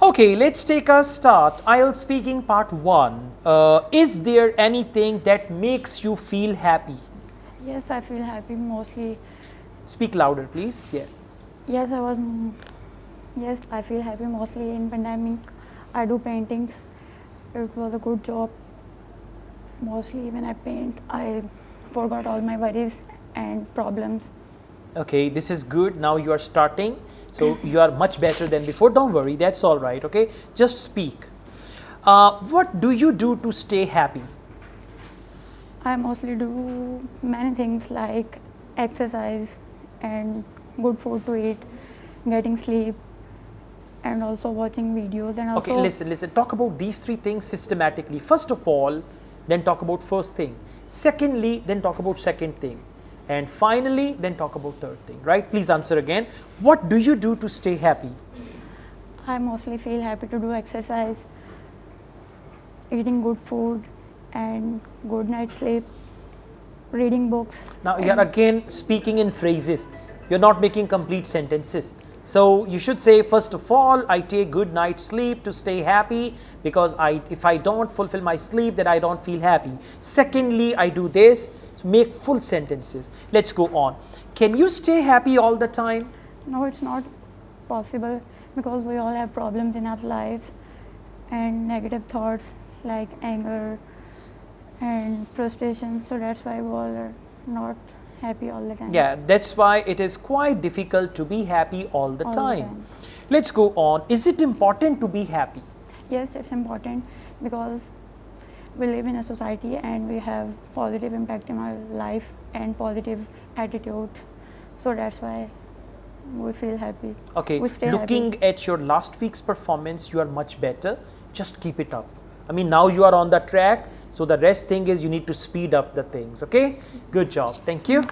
Okay, let's take a start. IELTS speaking part 1. Is there anything that makes you feel happy? Yes, I feel happy mostly. Speak louder, please. Yeah. Yes, Yes, I feel happy mostly in pandemic. I do paintings. It was a good job. Mostly when I paint, I forgot all my worries and problems. Okay, this is good. Now you are starting. So you are much better than before. Don't worry, that's all right. Okay, just speak. What do you do to stay happy? I mostly do many things like exercise and good food to eat, getting sleep, and also watching videos and also. Okay, listen. Talk about these three things systematically. First of all, then talk about first thing. Secondly, then talk about second thing. And finally, then talk about third thing, right? Please answer again. What do you do to stay happy? I mostly feel happy to do exercise, eating good food, and good night's sleep, reading books. Now, you are again speaking in phrases. You're not making complete sentences. So, you should say, first of all, I take good night's sleep to stay happy because if I don't fulfill my sleep, then I don't feel happy. Secondly, I do this. So make full sentences. Let's go on. Can you stay happy all the time? No, it's not possible because we all have problems in our lives and negative thoughts like anger and frustration. So that's why we all are not happy all the time. Yeah, that's why it is quite difficult to be happy all the time. Let's go on. Is it important to be happy? Yes, it's important because we live in a society and we have positive impact in our life and positive attitude. So that's why we feel happy. Okay, looking at your last week's performance, you are much better. Just keep it up. I mean, now you are on the track. So the rest thing is you need to speed up the things. Okay, good job. Thank you.